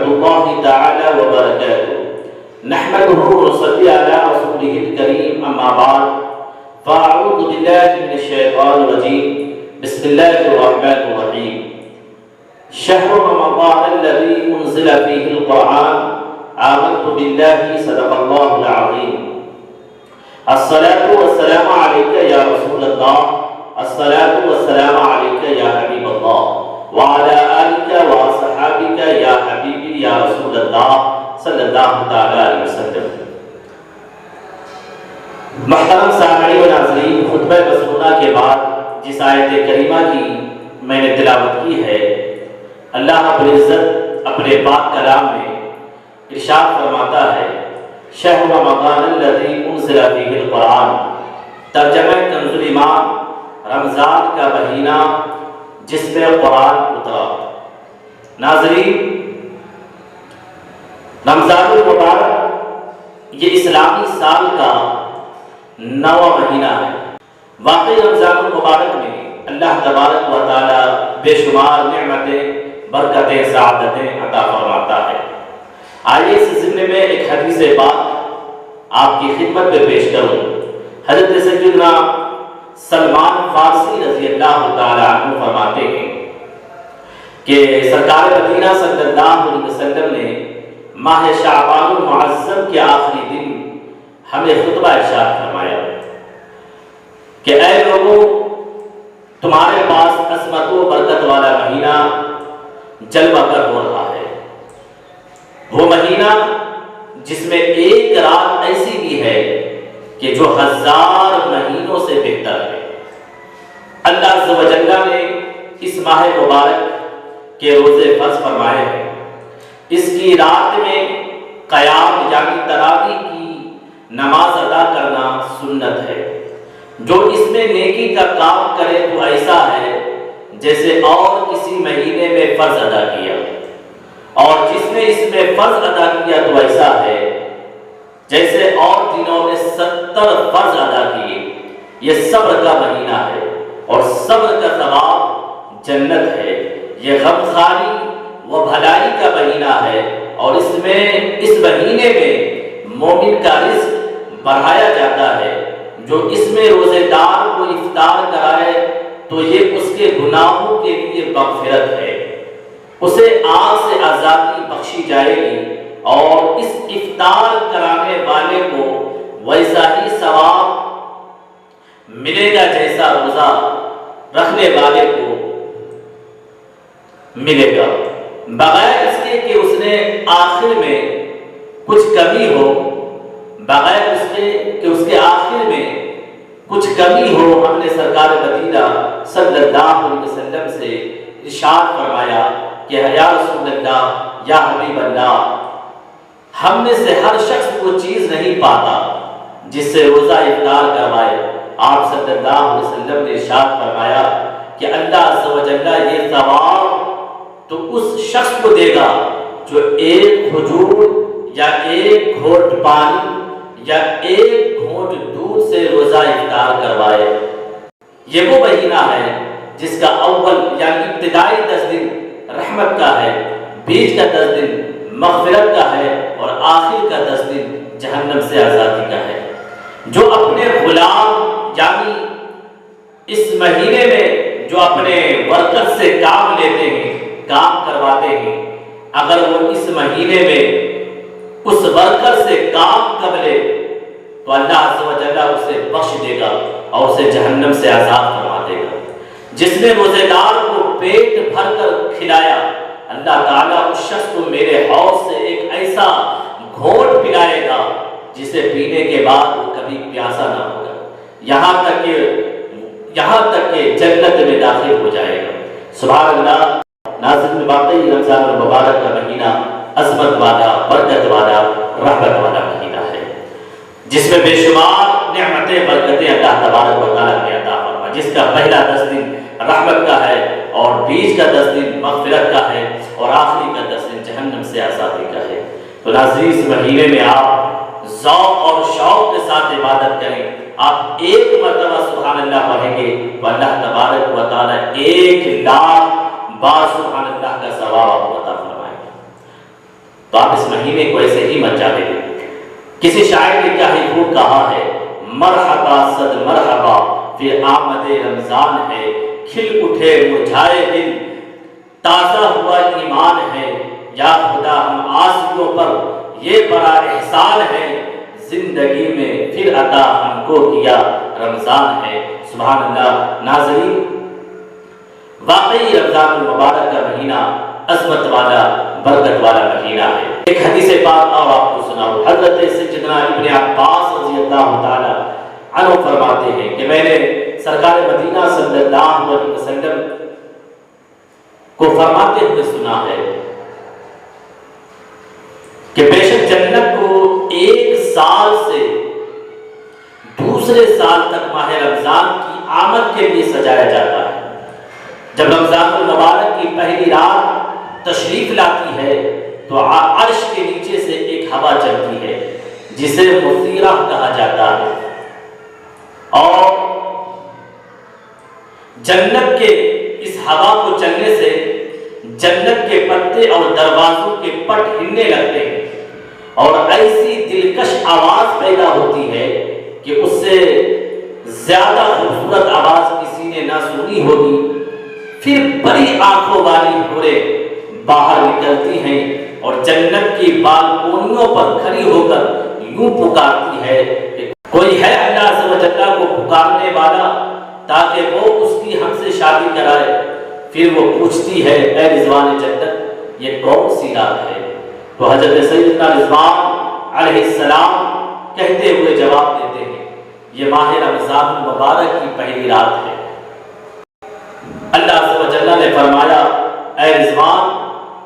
الله تعالى وبركاته. نحمده ونصلي على رسوله الكريم، أما بعد، فأعوذ بالله من الشيطان الرجيم. بسم الله الرحمن الرحيم. شهر رمضان الذي أنزل فيه القرآن، آمنت بالله، صدق الله العظيم. الصلاة والسلام عليك يا رسول الله، الصلاة والسلام عليك يا حبيب الله، وعلى آلك وصحابك يا حبيبي يا رسول الله صلی اللہ تعالی علیہ وسلم. محترم سامعین و ناظرین، خطبہ مسنونہ کے بعد جس آیت کریمہ کی میں نے تلاوت کی ہے، اللہ رب العزت اپنے پاک کلام میں ارشاد فرماتا ہے، شہر رمضان الذی انزل فیہ القرآن. ترجمہ کنز الایمان، رمضان کا مہینہ جس میں قرآن اترا. ناظرین، رمضان المبارک یہ اسلامی سال کا 9واں مہینہ ہے. واقعی رمضان المبارک میں اللہ تبارک و تعالی بے شمار نعمتیں، برکتیں، سعادتیں عطا فرماتا ہے. آئیے اس ضمن میں ایک حدیث پاک آپ کی خدمت میں پیش کروں. حضرت سیدنا سلمان فارسی رضی اللہ تعالی عنہ فرماتے ہیں کہ سرکار مدینہ صلی اللہ علیہ وسلم نے ماہ شعبان المعظم کے آخری دن ہمیں خطبہ ارشاد فرمایا کہ اے لوگوں، تمہارے پاس عظمت و برکت والا مہینہ جلوہ گر ہو رہا ہے. وہ مہینہ جس میں ایک رات ایسی بھی ہے کہ جو 1000 مہینوں سے بہتر ہے. اللہ عز و جل نے اس ماہ مبارک کے روزے فرض فرمائے ہیں. اس کی رات میں قیام یعنی تراویح کی نماز ادا کرنا سنت ہے. جو اس میں نیکی کا کام کرے تو ایسا ہے جیسے اور کسی مہینے میں فرض ادا کیا، اور جس نے اس میں فرض ادا کیا تو ایسا ہے جیسے اور دنوں میں 70 فرض ادا کیے. یہ صبر کا مہینہ ہے اور صبر کا ثواب جنت ہے. یہ غمخواری وہ بھلائی کا مہینہ ہے، اور اس مہینے میں مومن کا رزق بڑھایا جاتا ہے. جو اس میں روزے دار کو افطار کرائے تو یہ اس کے گناہوں کے لیے مغفرت ہے، اسے آگ سے آزادی بخشی جائے گی، اور اس افطار کرانے والے کو ویسا ہی ثواب ملے گا جیسا روزہ رکھنے والے کو ملے گا، بغیر اس کے کہ اس نے آخر میں کچھ کمی ہو. بغیر اس کے کہ اس کے آخر میں کچھ کمی ہو. ہم نے سرکار مدینہ صلی اللہ علیہ وسلم سے ارشاد فرمایا کہ یا رسول اللہ، یا حبیب اللہ، ہم میں سے ہر شخص وہ چیز نہیں پاتا جس سے روزہ افطار کروائے. آپ صلی اللہ علیہ وسلم نے ارشاد فرمایا کہ اللہ عز و جل یہ ثواب تو اس شخص کو دے گا جو ایک کھجور یا ایک گھونٹ پانی یا ایک گھونٹ دودھ سے روزہ افطار کروائے. یہ وہ مہینہ ہے جس کا اول یعنی ابتدائی 10 دن رحمت کا ہے، بیچ کا 10 دن مغفرت کا ہے، اور آخر کا 10 دن جہنم سے آزادی کا ہے. جو اپنے غلام یعنی اس مہینے میں جو اپنے ورکر سے کام لیتے ہیں، کام کرواتے ہیں، اگر وہ اس مہینے میں اس ورکر سے کام کر لے تو اللہ عز و جل اسے بخش دے گا اور اسے جہنم سے آزاد فرما دے گا. جس نے روزے دار کو پیٹ بھر کر کھلایا، اللہ تعالیٰ اس شخص کو میرے حوض سے ایک ایسا گھونٹ پلائے گا جسے پینے کے بعد وہ کبھی پیاسا نہ ہوگا، یہاں تک کہ جنت میں داخل ہو جائے گا. سبحان اللہ. ناظرین، واقعی رمضان المبارک کا مہینہ عظمت والا، برکت والا، رحمت والا مہینہ ہے جس میں بے شمار نعمتیں، برکتیں اللہ تبارک و تعالیٰ نے عطا فرمائے. جس کا پہلا 10 دن رحمت کا ہے، اور بیچ کا 10 دن مغفرت کا ہے، اور آخری کا 10 دن جہنم سے آزادی کا ہے. تو ناظرین، اس مہینے میں آپ ذوق اور شوق کے ساتھ عبادت کریں. آپ ایک مرتبہ سبحان اللہ پڑھیں گے تو اللہ تبارک و تعالیٰ 1,00,000 بار سبحان اللہ کا ثواب آپ کو عطا فرمائے گا. مہینے کو ایسے ہی مت جانے دیں۔ کسی شاعر نے کیا ہی خوب کہا ہے، مرحبا صد مرحبا پھر آمد رمضان ہے، کھل اٹھے مرجھائے دل تازہ ہوا ایمان ہے، یا خدا ہم عاصیوں پر یہ بڑا احسان ہے، زندگی میں پھر عطا ہم کو کیا رمضان ہے۔ سبحان اللہ۔ ناظرین، واقعی رمضان المبارک کا مہینہ عظمت والا برکت والا مہینہ ہے۔ ایک حدیث پاک اور آپ کو سناؤ۔ حضرت سیدنا ابن عباس رضی اللہ تعالی عنہ فرماتے ہیں کہ میں نے سرکار مدینہ صلی اللہ علیہ وسلم کو فرماتے ہوئے سنا ہے کہ بے شک جنت کو ایک سال سے دوسرے سال تک ماہ رمضان کی آمد کے لیے سجایا جاتا ہے۔ جب رمضان المبارک کی پہلی رات تشریف لاتی ہے تو عرش کے نیچے سے ایک ہوا چلتی ہے جسے مثیرہ کہا جاتا ہے، اور جنت کے اس ہوا کو چلنے سے جنت کے پتے اور دروازوں کے پٹ ہلنے لگتے ہیں، اور ایسی دلکش آواز پیدا ہوتی ہے کہ اس سے زیادہ خوبصورت آواز کسی نے نہ سنی ہوگی۔ پھر بڑی آنکھوں والی حوریں باہر نکلتی ہیں اور جنت کی بالکونیوں پر کھڑی ہو کر یوں پکارتی ہے کہ کوئی ہے اللہ عز و جل کو پکارنے والا تاکہ وہ اس کی ہم سے شادی کرائے۔ پھر وہ پوچھتی ہے، اے رضوان جنت، یہ کون سی رات ہے؟ تو حضرت سیدنا رضوان علیہ السلام کہتے ہوئے جواب دیتے ہیں، یہ ماہ رمضان المبارک کی پہلی رات ہے۔ اللہ عز و جل نے فرمایا، اے رضوان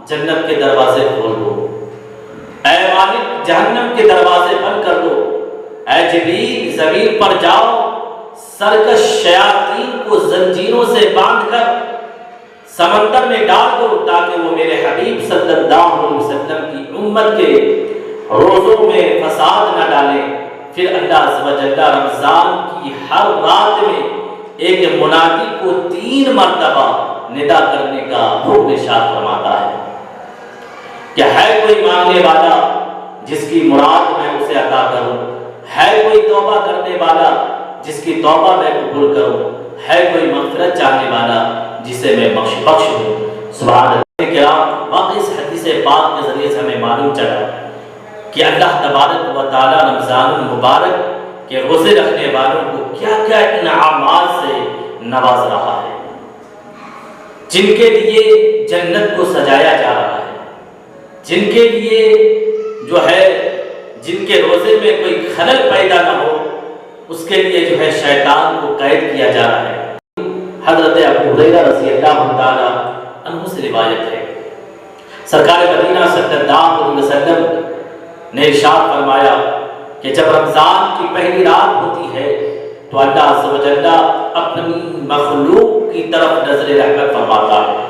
جنت کے دروازے کھول دو، اے مالک جہنم کے دروازے بند کر دو، اے جبریل زمین پر جاؤ، سرکش شیاطین کو زنجیروں سے باندھ کر سمندر میں ڈال دو تاکہ وہ میرے حبیب صلی اللہ علیہ وسلم کی امت کے روزوں میں فساد نہ ڈالیں۔ پھر اللہ عز و جل رمضان کی ہر رات میں ایک منادی کو 3 مرتبہ ندا کرنے کا حکم ارشاد فرماتا ہے کہ ہے کوئی مانگنے والا جس کی مراد میں اسے عطا کروں، ہے کوئی توبہ کرنے والا جس کی توبہ میں قبول کروں، ہے کوئی مغفرت چاہنے والا جسے میں بخش دوں۔ سبحان اللہ۔ کرام، واقعی اس حدیث پاک کے ذریعے سے ہمیں معلوم چلا کہ اللہ تبارک و تعالی رمضان المبارک کہ روزے رکھنے والوں کو کیا کیا انعامات سے نواز رہا ہے، جن کے لیے جنت کو سجایا جا رہا ہے، جن کے لیے جو ہے جن کے روزے میں کوئی خلل پیدا نہ ہو اس کے لیے جو ہے شیطان کو قید کیا جا رہا ہے۔ حضرت ابو ہریرہ رضی اللہ تعالی عنہ سے روایت ہے، سرکار مدینہ صلی اللہ علیہ وسلم نے ارشاد فرمایا کہ جب رمضان کی پہلی رات ہوتی ہے تو اللہ عز و جل اپنی مخلوق کی طرف نظر رحمت فرماتا ہے،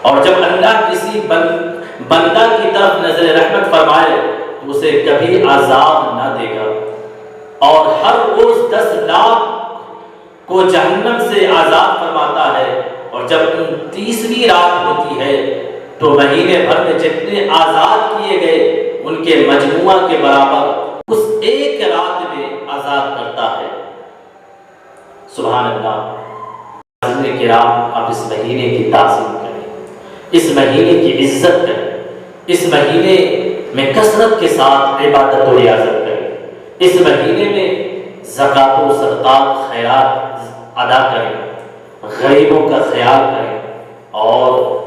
اور جب اللہ کسی بندہ کی طرف نظر رحمت فرمائے تو اسے کبھی عذاب نہ دے گا، اور ہر روز 10 لاکھ کو جہنم سے آزاد فرماتا ہے، اور جب 29ویں رات ہوتی ہے تو مہینے بھر میں جتنے آزاد کیے گئے ان کے مجموعہ کے برابر اس ایک رات میں آزاد کرتا ہے۔ سبحان اللہ۔ حضرت کرام، آپ اس مہینے کی تعظیم کریں، اس مہینے کی عزت کریں، اس مہینے میں کثرت کے ساتھ عبادت و ریاضت کریں، اس مہینے میں زکوٰۃ و صدقات خیرات ادا کریں، غریبوں کا خیال کریں، اور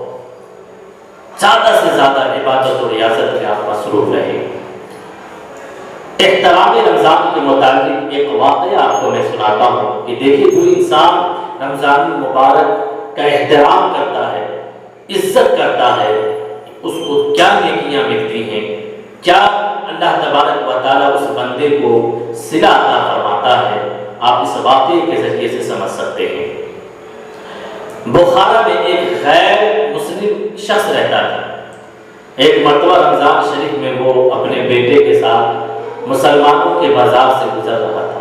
زیادہ سے زیادہ عبادت و ریاضت میں آپ مصروف رہیں۔ احترام رمضان کے متعلق ایک واقعہ آپ کو میں سناتا ہوں کہ دیکھیے کوئی انسان رمضان المبارک کا احترام کرتا ہے، عزت کرتا ہے، اس کو کیا نیکیاں ملتی ہیں، کیا اللہ تبارک و تعالیٰ اس بندے کو صلہ عطا فرماتا ہے، آپ اس واقعے کے ذریعے سے سمجھ سکتے ہیں۔ بخارا میں ایک غیر مسلم شخص رہتا تھا۔ ایک مرتبہ رمضان شریف میں وہ اپنے بیٹے کے ساتھ مسلمانوں کے بازار سے گزر رہا تھا۔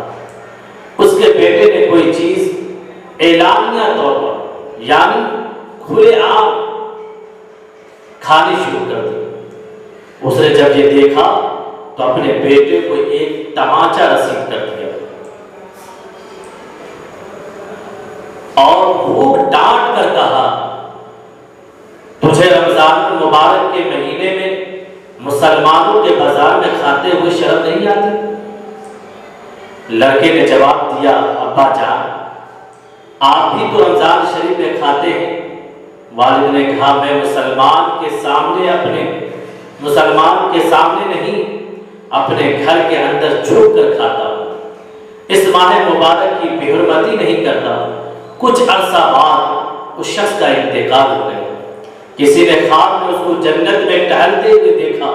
اس کے بیٹے نے کوئی چیز اعلانیہ طور پر یعنی کھلے عام کھانی شروع کر دی۔ اس نے جب یہ دیکھا تو اپنے بیٹے کو ایک تماچا رسید کر دیا اور خوب ڈانٹ کر کہا تجھے رمضان المبارک کے مہینے میں مسلمانوں کے بازار میں کھاتے ہوئے شرم نہیں آتی؟ لڑکے نے جواب دیا ابا جان آپ بھی تو رمضان شریف میں کھاتے ہیں۔ والد نے کہا میں مسلمان کے سامنے نہیں اپنے گھر کے اندر چھپ کر کھاتا ہوں، اس ماہ مبارک کی بے حرمتی نہیں کرتا۔ کچھ عرصہ بعد اس شخص کا انتقال ہو گیا، کسی نے خواب میں اس کو جنت میں ٹہلتے ہوئے دیکھا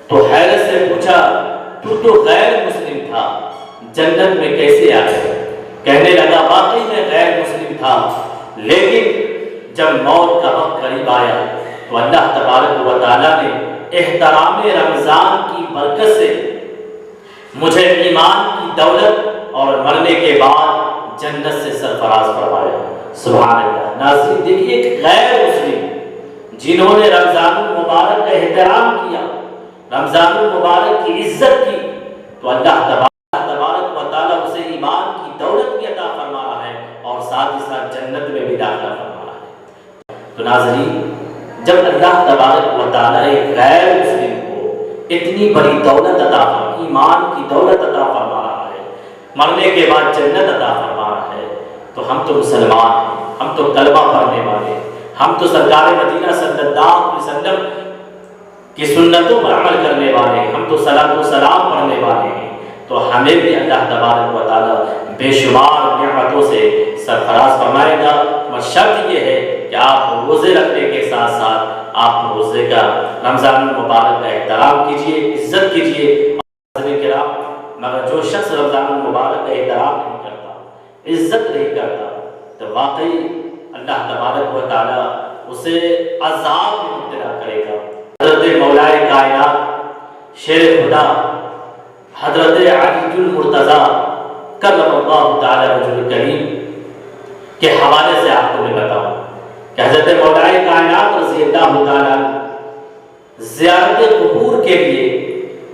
تو حیرت سے پوچھا تو غیر مسلم تھا، جنت میں کیسے آیا؟ کہنے لگا واقعی میں غیر مسلم تھا، لیکن جب موت کا وقت قریب آیا تو اللہ تبارک و تعالیٰ نے احترام رمضان کی برکت سے مجھے ایمان کی دولت اور مرنے کے بعد جنت سے سرفراز فرمایا۔ سبحان اللہ۔ ناظرین دیکھیے ایک غیر مسلم جنہوں نے رمضان المبارک کا احترام کیا، رمضان المبارک کی عزت کی، تو اللہ تبارک و تعالیٰ اسے ایمان کی دولت بھی عطا فرما رہا ہے اور ساتھ ہی ساتھ جنت میں بھی داخلہ فرما رہا ہے۔ تو ناظرین جب اللہ تبارک و تعالیٰ ایک غیر مسلم کو اتنی بڑی دولت عطا فرما، ایمان کی دولت عطا فرما رہا ہے، مرنے کے بعد جنت عطا فرما رہا ہے، تو ہم تو مسلمان ہیں، ہم تو کلمہ پڑھنے والے، ہم تو سرکار مدینہ صلی اللہ علیہ وسلم کی سنتوں پر عمل کرنے والے ہیں، ہم تو صلاۃ و سلام پڑھنے والے ہیں، تو ہمیں بھی اللہ تبارک و تعالیٰ بے شمار نعمتوں سے سرفراز فرمائے گا۔ اور شرط یہ ہے کہ آپ روزے رکھنے کے ساتھ ساتھ آپ روزے کا رمضان المبارک کا احترام کیجئے، عزت کیجئے۔ مگر جو شخص رمضان المبارک کا احترام نہیں کرتا، عزت نہیں کرتا، تو واقعی اللہ تبارک و تعالیٰ اسے عذاب میں مبتلا کرے گا۔ حضرت مولائے کائنات شیر خدا حضرت علی المرتضیٰ کرم اللہ تعالیٰ وجہ کریم کے حوالے سے آپ کو میں بتاؤں کہ حضرت مولائے کائنات رضی اللہ تعالیٰ زیارت قبور کے لیے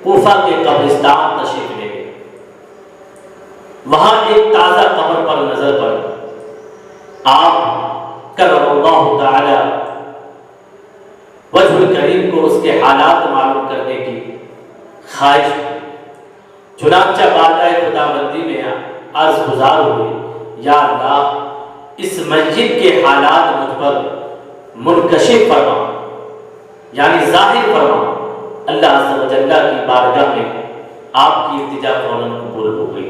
کوفہ کے قبرستان تشریف لے گئے۔ وہاں ایک تازہ قبر پر نظر پڑی، آپ کرم اللہ تعالیٰ وجہ کریم کو اس کے حالات معلوم کرنے کی خواہش ہوئی، چنانچہ بارگاہ خداوندی میں عرض گزار ہوئی یا اللہ اس مسجد کے حالات مجھ پر منکشف فرما، یعنی ظاہر فرما۔ اللہ عز و جل کی بارگاہ میں آپ کی التجا فوراً قبول ہو گئی،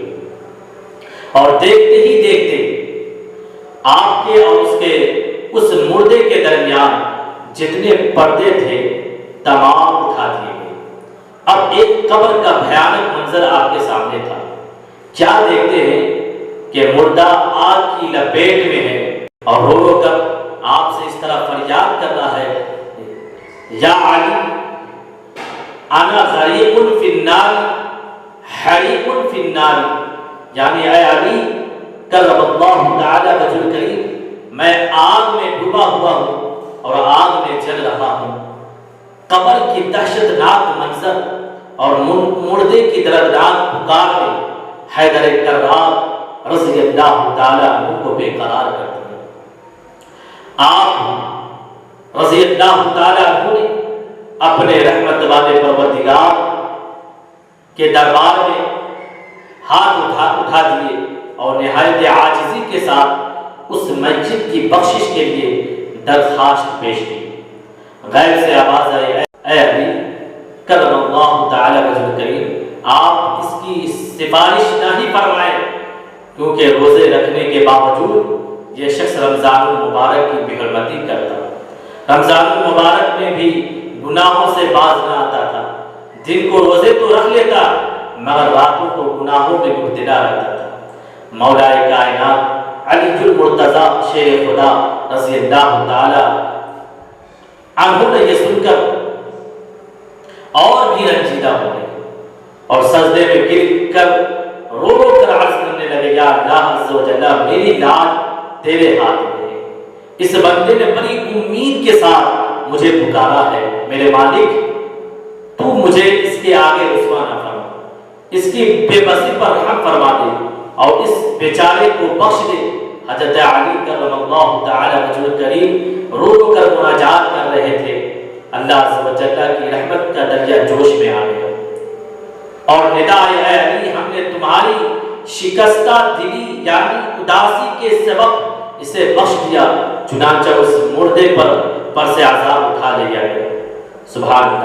اور دیکھتے ہی دیکھتے آپ کے اور اس مردے کے درمیان جتنے پردے تھے تمام اٹھا دیے گئے۔ اب ایک قبر کا بھیانک منظر آپ کے سامنے تھا۔ کیا دیکھتے ہیں کہ مردہ آگ کی لپیٹ میں ہے اور رو رو کر آپ سے اس طرح فریاد کر رہا ہے یا علی انا غریق فی النار حریق فی النار، یعنی اے علی کرم اللہ تعالی وجہ کریم میں آگ میں ڈوبا ہوا ہوں اور آگ میں جل رہا ہوں۔ قبر کی دہشتناک منظر اور مردے کی دردناک پکار میں حیدر کرار رضی اللہ تعالیٰ عنہ کو بے قرار کر دیا۔ آپ رضی اللہ تعالیٰ عنہ نے اپنے رحمت والے پروردگار کے دربار میں ہاتھ اٹھا دیے اور نہایت عاجزی کے ساتھ اس مسجد کی بخشش کے لیے درخواست پیش کی۔ غیر سے آواز آئی اے علی کرم اللہ تعالی وجہ کریم آپ اس کی سفارش نہیں فرمائیں، کیونکہ روزے رکھنے کے باوجود یہ شخص رمضان المبارک کی بے حرمتی کرتا، رمضان المبارک میں بھی گناہوں سے باز نہ آتا تھا، دن کو روزے تو رکھ لیتا مگر راتوں کو گناہوں میں مبتلا رہتا تھا۔ مولائے کائنات علی المرتضیٰ شیر خدا رضی اللہ تعالی عنہ نے یہ سن کر اور بھی رنجیدہ ہو گئے اور سجدے میں گر کر رو رو کر عرض کرنے لگے یا اللہ عز و جل میری لاج تیرے ہاتھ میں ہے، اس بندے نے بڑی امید کے ساتھ مجھے پکارا ہے، میرے مالک تو مجھے اس کے آگے رسوا نہ فرما، اس کی بے بسی پر رحم فرما دے اور اس بیچارے کو بخش دے۔ حضرت علی کرم اللہ تعالی وجہ کریم رو رو کر مناجات کر رہے تھے، اللہ عز و جل کی رحمت کا دریا جوش میں آ گیا اور ندا اے علی، ہم نے تمہاری شکستہ دلی یعنی اداسی کے سبب اسے بخش دیا، چنانچہ اس مردے پر سے عذاب اٹھا لیا گیا۔ سبحان اللہ۔